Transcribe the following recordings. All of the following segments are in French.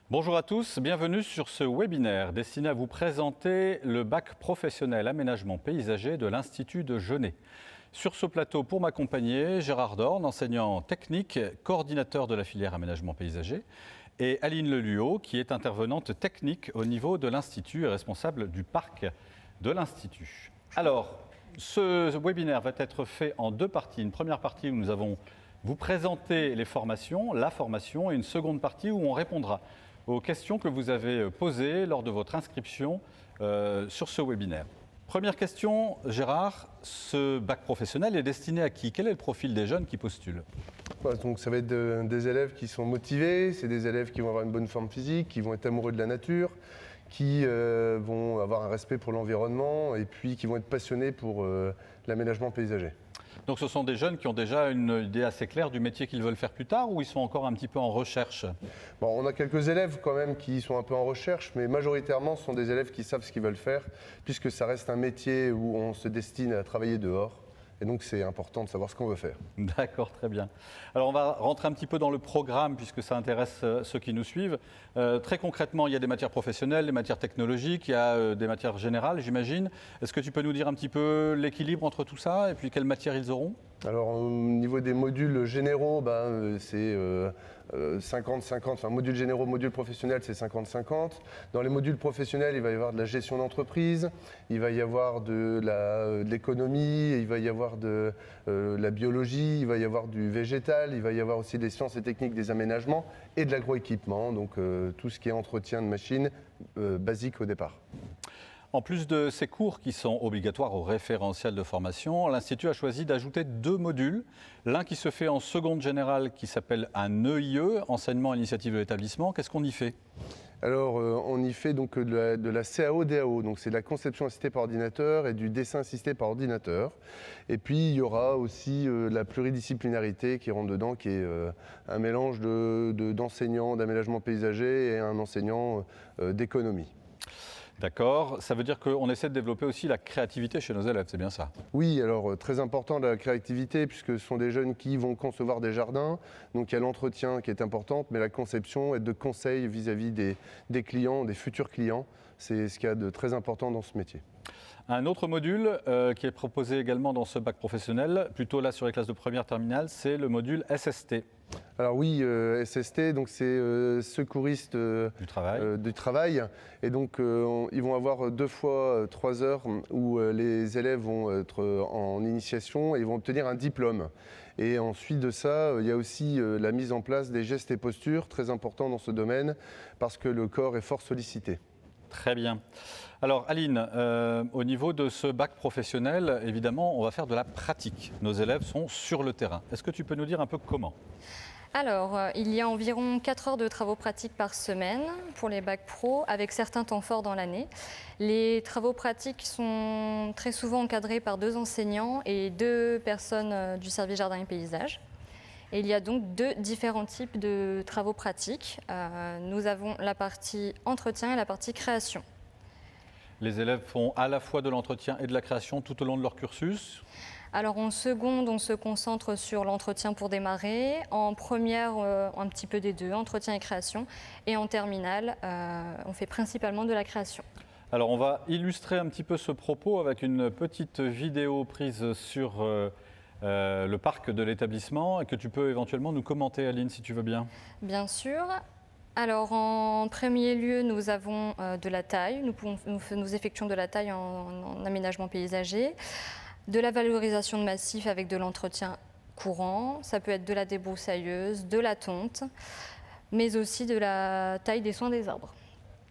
Bonjour à tous, bienvenue sur ce webinaire destiné à vous présenter le bac professionnel aménagement paysager de l'Institut de Genève. Sur ce plateau, pour m'accompagner, Gérard Dorn, enseignant technique, coordinateur de la filière aménagement paysager, et Aline Leluot, qui est intervenante technique au niveau de l'Institut et responsable du parc de l'Institut. Alors, ce webinaire va être fait en deux parties. Une première partie où nous allons vous présenter les formations, la formation, et une seconde partie où on répondra aux questions que vous avez posées lors de votre inscription sur ce webinaire. Première question, Gérard, ce bac professionnel est destiné à qui? Quel est le profil des jeunes qui postulent? Donc ça va être des élèves qui sont motivés, c'est des élèves qui vont avoir une bonne forme physique, qui vont être amoureux de la nature, qui vont avoir un respect pour l'environnement et puis qui vont être passionnés pour l'aménagement paysager. Donc ce sont des jeunes qui ont déjà une idée assez claire du métier qu'ils veulent faire plus tard ou ils sont encore un petit peu en recherche? Bon, on a quelques élèves quand même qui sont un peu en recherche, mais majoritairement ce sont des élèves qui savent ce qu'ils veulent faire, puisque ça reste un métier où on se destine à travailler dehors. Et donc c'est important de savoir ce qu'on veut faire. D'accord, très bien. Alors on va rentrer un petit peu dans le programme puisque ça intéresse ceux qui nous suivent. Très concrètement, il y a des matières professionnelles, des matières technologiques, il y a des matières générales, j'imagine. Est-ce que tu peux nous dire un petit peu l'équilibre entre tout ça et puis quelles matières ils auront? Alors au niveau des modules généraux, c'est 50-50, enfin modules généraux, modules professionnels c'est 50-50. Dans les modules professionnels, il va y avoir de la gestion d'entreprise, il va y avoir de l'économie, il va y avoir de la biologie, il va y avoir du végétal, il va y avoir aussi des sciences et techniques des aménagements et de l'agroéquipement, donc tout ce qui est entretien de machines basique au départ. En plus de ces cours qui sont obligatoires au référentiel de formation, l'Institut a choisi d'ajouter deux modules. L'un qui se fait en seconde générale qui s'appelle un EIE, enseignement à l'initiative de l'établissement. Qu'est-ce qu'on y fait? Alors, on y fait donc de la CAO-DAO, donc c'est de la conception assistée par ordinateur et du dessin assisté par ordinateur. Et puis, il y aura aussi la pluridisciplinarité qui rentre dedans, qui est un mélange d'enseignants d'aménagement paysager et un enseignant d'économie. D'accord, ça veut dire qu'on essaie de développer aussi la créativité chez nos élèves, c'est bien ça? Oui, alors très important la créativité puisque ce sont des jeunes qui vont concevoir des jardins, donc il y a l'entretien qui est important, mais la conception et de conseils vis-à-vis des clients, des futurs clients, c'est ce qu'il y a de très important dans ce métier. Un autre module qui est proposé également dans ce bac professionnel, plutôt là sur les classes de première terminale, c'est le module SST. Alors oui, SST, donc c'est secouriste du travail. Et donc ils vont avoir 2 fois 3 heures où les élèves vont être en initiation et ils vont obtenir un diplôme. Et ensuite de ça, il y a aussi la mise en place des gestes et postures, très important dans ce domaine, parce que le corps est fort sollicité. Très bien. Alors Aline, au niveau de ce bac professionnel, évidemment, on va faire de la pratique. Nos élèves sont sur le terrain. Est-ce que tu peux nous dire un peu comment? Alors, il y a environ 4 heures de travaux pratiques par semaine pour les bacs pro, avec certains temps forts dans l'année. Les travaux pratiques sont très souvent encadrés par 2 enseignants et 2 personnes du service jardin et paysage. Et il y a donc 2 différents types de travaux pratiques. Nous avons la partie entretien et la partie création. Les élèves font à la fois de l'entretien et de la création tout au long de leur cursus? Alors en seconde, on se concentre sur l'entretien pour démarrer. En première, un petit peu des deux, entretien et création. Et en terminale, on fait principalement de la création. Alors on va illustrer un petit peu ce propos avec une petite vidéo prise sur le parc de l'établissement et que tu peux éventuellement nous commenter, Aline, si tu veux bien. Bien sûr. Alors en premier lieu, nous avons de la taille. Nous effectuons de la taille en aménagement paysager. De la valorisation de massifs avec de l'entretien courant, ça peut être de la débroussailleuse, de la tonte, mais aussi de la taille des soins des arbres.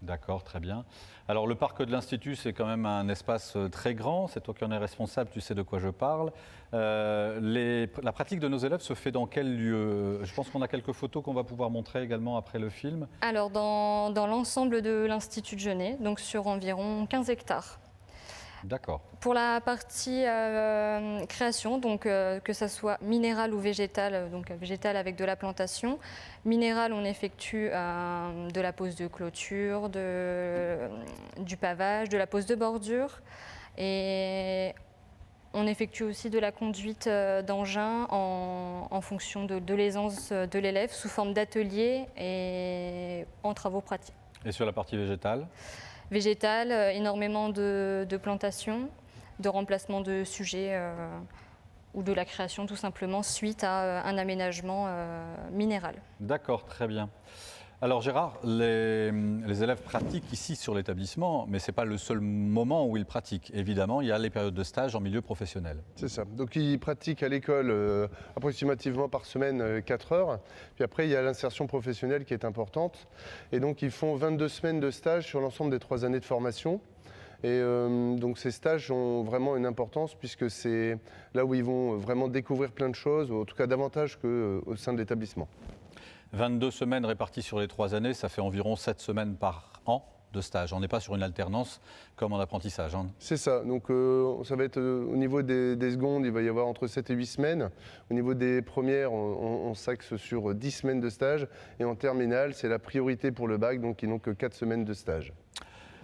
D'accord, très bien. Alors le parc de l'Institut, c'est quand même un espace très grand, c'est toi qui en es responsable, tu sais de quoi je parle. La pratique de nos élèves se fait dans quel lieu? Je pense qu'on a quelques photos qu'on va pouvoir montrer également après le film. Alors dans l'ensemble de l'Institut de Genève, donc sur environ 15 hectares. D'accord. Pour la partie création, donc que ce soit minéral ou végétal, donc végétal avec de la plantation. Minéral, on effectue de la pose de clôture, du pavage, de la pose de bordure. Et On effectue aussi de la conduite d'engin en fonction de l'aisance de l'élève sous forme d'atelier et en travaux pratiques. Et sur la partie végétale? Végétale, énormément de plantations, de remplacement de sujets ou de la création tout simplement suite à un aménagement minéral. D'accord, très bien. Alors Gérard, les élèves pratiquent ici sur l'établissement, mais ce n'est pas le seul moment où ils pratiquent. Évidemment, il y a les périodes de stage en milieu professionnel. C'est ça. Donc ils pratiquent à l'école approximativement par semaine 4 heures. Puis après, il y a l'insertion professionnelle qui est importante. Et donc ils font 22 semaines de stage sur l'ensemble des 3 années de formation. Et donc ces stages ont vraiment une importance puisque c'est là où ils vont vraiment découvrir plein de choses, ou en tout cas davantage qu'au sein de l'établissement. 22 semaines réparties sur les 3 années, ça fait environ 7 semaines par an de stage. On n'est pas sur une alternance comme en apprentissage. Hein. C'est ça. Donc ça va être au niveau des secondes, il va y avoir entre 7 et 8 semaines. Au niveau des premières, on s'axe sur 10 semaines de stage. Et en terminale, c'est la priorité pour le bac, donc ils n'ont que 4 semaines de stage.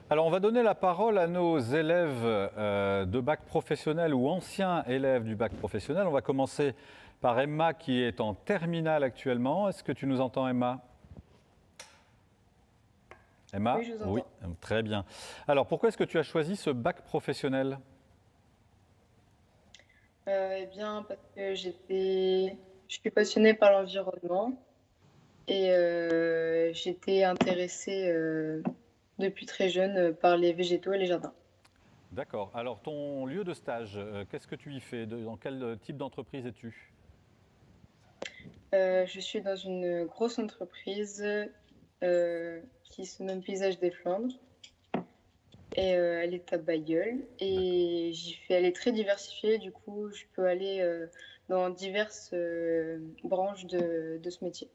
Alors on va donner la parole à nos élèves de bac professionnel ou anciens élèves du bac professionnel. On va commencer par Emma qui est en terminale actuellement. Est-ce que tu nous entends, Emma? Emma? Oui, je vous entends. Oui, très bien. Alors pourquoi est-ce que tu as choisi ce bac professionnel? Eh bien, parce que je suis passionnée par l'environnement et j'étais intéressée depuis très jeune par les végétaux et les jardins. D'accord. Alors ton lieu de stage, qu'est-ce que tu y fais? Dans quel type d'entreprise es-tu? Je suis dans une grosse entreprise qui se nomme Paysage des Flandres et elle est à Bailleul et elle est très diversifiée, du coup je peux aller dans diverses branches de ce métier.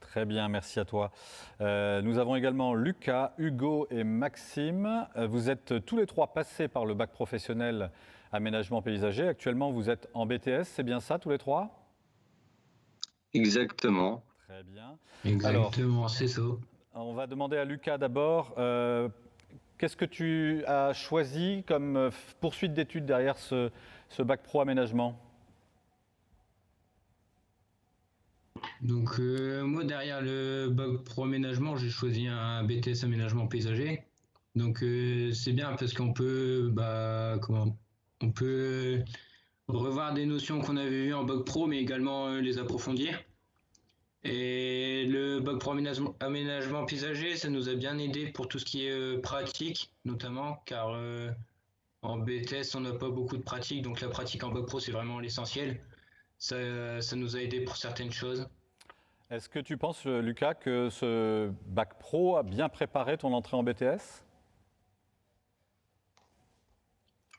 Très bien, merci à toi. Nous avons également Lucas, Hugo et Maxime. Vous êtes tous les 3 passés par le bac professionnel aménagement paysager. Actuellement, vous êtes en BTS, c'est bien ça, tous les 3? Exactement. Très bien. Exactement, c'est ça. On va demander à Lucas d'abord. Qu'est-ce que tu as choisi comme poursuite d'études derrière ce bac pro aménagement? Donc moi derrière le bac pro aménagement, j'ai choisi un BTS aménagement paysager. Donc c'est bien parce qu'on peut on peut revoir des notions qu'on avait vues en bac pro, mais également les approfondir. Et le bac pro aménagement paysager, ça nous a bien aidé pour tout ce qui est pratique, notamment, car en BTS, on n'a pas beaucoup de pratique, donc la pratique en bac pro, c'est vraiment l'essentiel. Ça nous a aidé pour certaines choses. Est-ce que tu penses, Lucas, que ce bac pro a bien préparé ton entrée en BTS?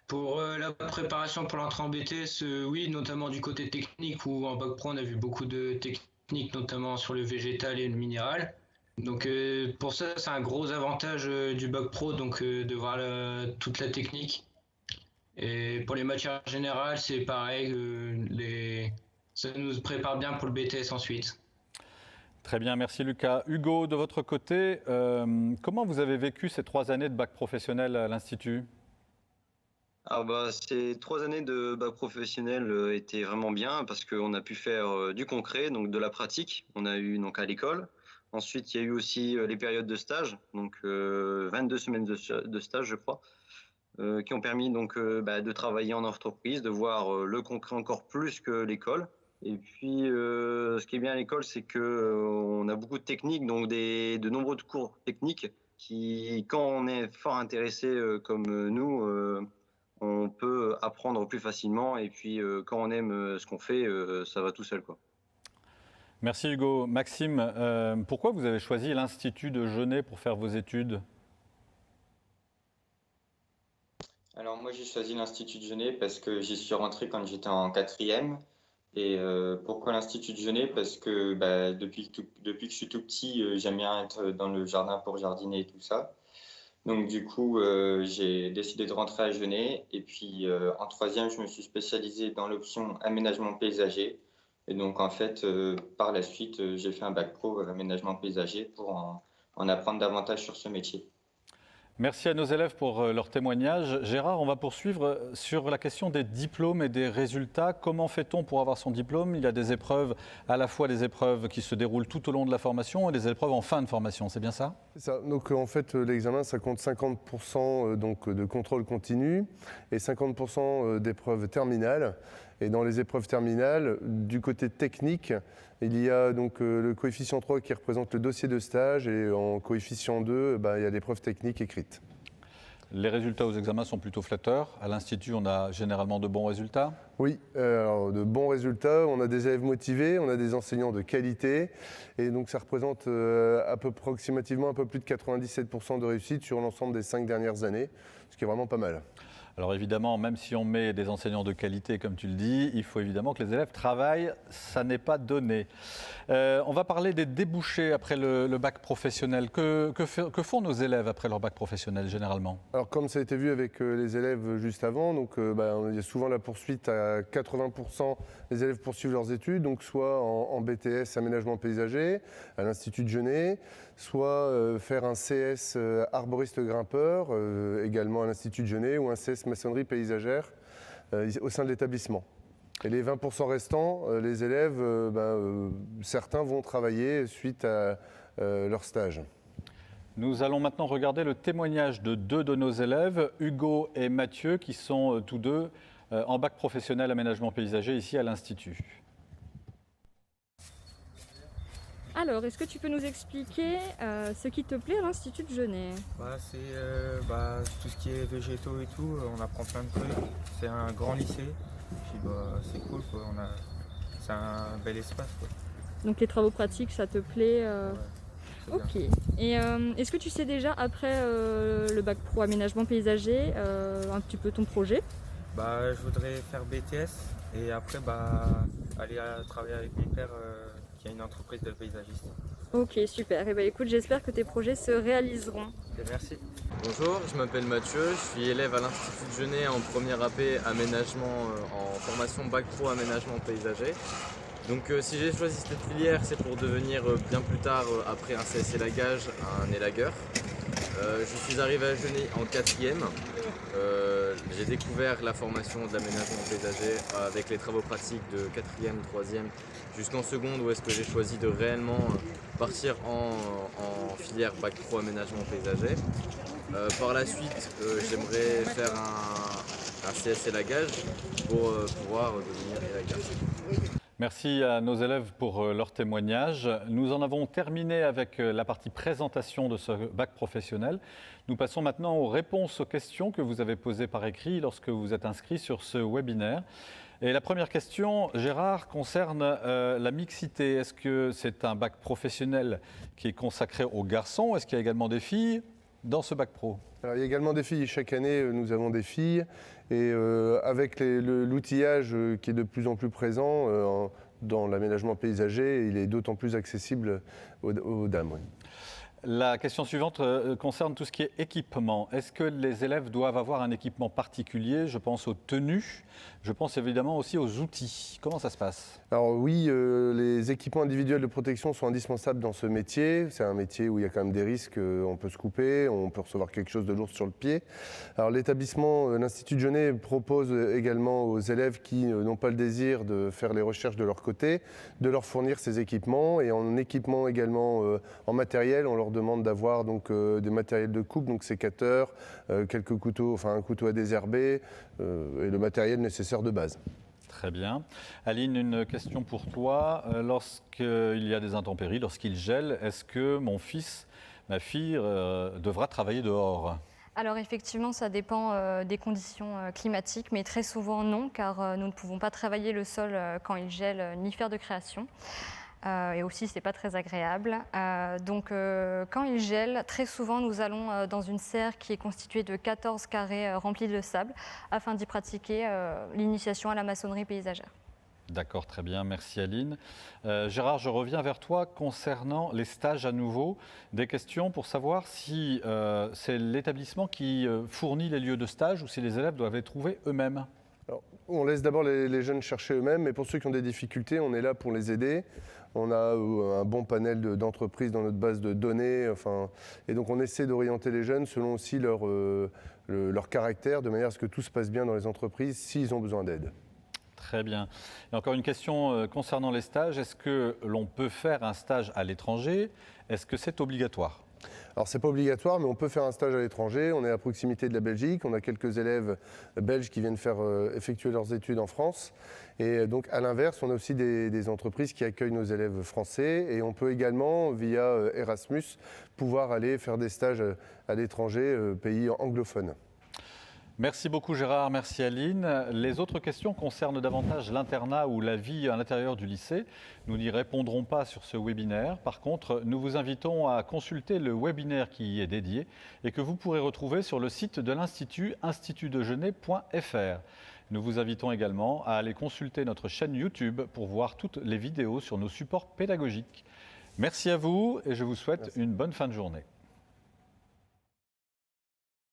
Pour la préparation pour l'entrée en BTS, oui, notamment du côté technique, où en bac pro, on a vu beaucoup de techniques, notamment sur le végétal et le minéral. Donc pour ça, c'est un gros avantage du bac pro, donc de voir toute la technique. Et pour les matières générales, c'est pareil, ça nous prépare bien pour le BTS ensuite. Très bien, merci Lucas. Hugo, de votre côté, comment vous avez vécu ces 3 années de bac professionnel à l'Institut? Ces 3 années de bac professionnel étaient vraiment bien parce qu'on a pu faire du concret, donc de la pratique. On a eu donc à l'école. Ensuite, il y a eu aussi les périodes de stage, donc 22 semaines de stage, je crois, qui ont permis donc de travailler en entreprise, de voir le concret encore plus que l'école. Et puis, ce qui est bien à l'école, c'est qu'on a beaucoup de techniques, donc de nombreux cours techniques qui, quand on est fort intéressé comme nous, on peut apprendre plus facilement. Et puis, quand on aime ce qu'on fait, ça va tout seul, quoi. Merci Hugo. Maxime, pourquoi vous avez choisi l'Institut de Genève pour faire vos études? Alors moi j'ai choisi l'Institut de Genève parce que j'y suis rentré quand j'étais en 4e. Et pourquoi l'Institut de Genève? Parce que depuis que je suis tout petit, j'aime bien être dans le jardin pour jardiner et tout ça. Donc du coup, j'ai décidé de rentrer à Genève. Et puis en 3e, je me suis spécialisé dans l'option aménagement paysager. Et donc en fait, par la suite, j'ai fait un bac pro aménagement paysager pour en apprendre davantage sur ce métier. Merci à nos élèves pour leur témoignage. Gérard, on va poursuivre sur la question des diplômes et des résultats. Comment fait-on pour avoir son diplôme? Il y a des épreuves, à la fois des épreuves qui se déroulent tout au long de la formation et des épreuves en fin de formation, c'est bien ça? C'est ça. Donc en fait, l'examen, ça compte 50% donc, de contrôle continu et 50% d'épreuves terminales. Et dans les épreuves terminales, du côté technique, il y a donc le coefficient 3 qui représente le dossier de stage et en coefficient 2, il y a l'épreuve technique écrite. Les résultats aux examens sont plutôt flatteurs. À l'Institut, on a généralement de bons résultats. Oui, alors, de bons résultats. On a des élèves motivés, on a des enseignants de qualité. Et donc ça représente approximativement un peu plus de 97% de réussite sur l'ensemble des 5 dernières années, ce qui est vraiment pas mal. Alors évidemment, même si on met des enseignants de qualité, comme tu le dis, il faut évidemment que les élèves travaillent, ça n'est pas donné. On va parler des débouchés après le bac professionnel. Que font nos élèves après leur bac professionnel généralement? Alors comme ça a été vu avec les élèves juste avant, donc, il y a souvent la poursuite à 80%, les élèves poursuivent leurs études, donc soit en BTS aménagement paysager à l'Institut de Genève, soit faire un CS arboriste grimpeur également à l'Institut de Genève ou un CS maçonnerie paysagère au sein de l'établissement. Et les 20% restants, les élèves, certains vont travailler suite à leur stage. Nous allons maintenant regarder le témoignage de deux de nos élèves, Hugo et Mathieu, qui sont tous deux en bac professionnel aménagement paysager ici à l'Institut. Alors, est-ce que tu peux nous expliquer ce qui te plaît à l'Institut de Genève? C'est tout ce qui est végétaux et tout, on apprend plein de trucs. C'est un grand lycée, puis c'est cool, quoi. C'est un bel espace, quoi. Donc les travaux pratiques, ça te plaît Ouais, Ok. Et est-ce que tu sais déjà, après le bac pro aménagement paysager, un petit peu ton projet? Je voudrais faire BTS et après aller travailler avec mon père qui a une entreprise de paysagiste. Ok, super. Et écoute, j'espère que tes projets se réaliseront. Et merci. Bonjour, je m'appelle Mathieu, je suis élève à l'Institut de Genève en première AP aménagement en formation bac pro aménagement paysager. Donc si j'ai choisi cette filière, c'est pour devenir bien plus tard, après un CS élagage, un élagueur. Je suis arrivé à Genève en 4e. J'ai découvert la formation de l'aménagement paysager avec les travaux pratiques de 4e, 3e jusqu'en seconde, où est-ce que j'ai choisi de réellement partir en filière bac pro aménagement paysager. Par la suite, j'aimerais faire un CS élagage pour pouvoir devenir élagueur. Merci à nos élèves pour leur témoignage. Nous en avons terminé avec la partie présentation de ce bac professionnel. Nous passons maintenant aux réponses aux questions que vous avez posées par écrit lorsque vous êtes inscrit sur ce webinaire. Et la première question, Gérard, concerne la mixité. Est-ce que c'est un bac professionnel qui est consacré aux garçons? Est-ce qu'il y a également des filles dans ce bac pro? Alors, il y a également des filles. Chaque année, nous avons des filles. Et avec l'outillage qui est de plus en plus présent dans l'aménagement paysager, il est d'autant plus accessible aux dames. Oui. La question suivante concerne tout ce qui est équipement. Est-ce que les élèves doivent avoir un équipement particulier? Je pense aux tenues, je pense évidemment aussi aux outils. Comment ça se passe? Alors oui, les équipements individuels de protection sont indispensables dans ce métier. C'est un métier où il y a quand même des risques. On peut se couper, on peut recevoir quelque chose de lourd sur le pied. Alors l'établissement, l'Institut de Genève propose également aux élèves qui n'ont pas le désir de faire les recherches de leur côté, de leur fournir ces équipements. Et en équipement également en matériel, on leur demande d'avoir donc des matériels de coupe, donc sécateurs, quelques couteaux, enfin un couteau à désherber et le matériel nécessaire de base. Très bien. Aline, une question pour toi. Lorsqu'il y a des intempéries, lorsqu'il gèle, est-ce que mon fils, ma fille devra travailler dehors? Alors effectivement, ça dépend des conditions climatiques, mais très souvent non, car nous ne pouvons pas travailler le sol quand il gèle, ni faire de création. Et aussi, ce n'est pas très agréable. Donc, quand il gèle, très souvent, nous allons dans une serre qui est constituée de 14 carrés remplis de sable afin d'y pratiquer l'initiation à la maçonnerie paysagère. D'accord, très bien. Merci Aline. Gérard, je reviens vers toi concernant les stages à nouveau. Des questions pour savoir si c'est l'établissement qui fournit les lieux de stage ou si les élèves doivent les trouver eux-mêmes. Alors, on laisse d'abord les jeunes chercher eux-mêmes, mais pour ceux qui ont des difficultés, on est là pour les aider. On a un bon panel d'entreprises dans notre base de données. Et donc on essaie d'orienter les jeunes selon aussi leur caractère, de manière à ce que tout se passe bien dans les entreprises s'ils ont besoin d'aide. Très bien. Et encore une question concernant les stages. Est-ce que l'on peut faire un stage à l'étranger? Est-ce que c'est obligatoire? Alors, ce n'est pas obligatoire, mais on peut faire un stage à l'étranger. On est à proximité de la Belgique. On a quelques élèves belges qui viennent effectuer leurs études en France. Et donc, à l'inverse, on a aussi des entreprises qui accueillent nos élèves français. Et on peut également, via Erasmus, pouvoir aller faire des stages à l'étranger, pays anglophones. Merci beaucoup Gérard, merci Aline. Les autres questions concernent davantage l'internat ou la vie à l'intérieur du lycée. Nous n'y répondrons pas sur ce webinaire. Par contre, nous vous invitons à consulter le webinaire qui y est dédié et que vous pourrez retrouver sur le site de l'Institut, institutdegenais.fr. Nous vous invitons également à aller consulter notre chaîne YouTube pour voir toutes les vidéos sur nos supports pédagogiques. Merci à vous et je vous souhaite une bonne fin de journée.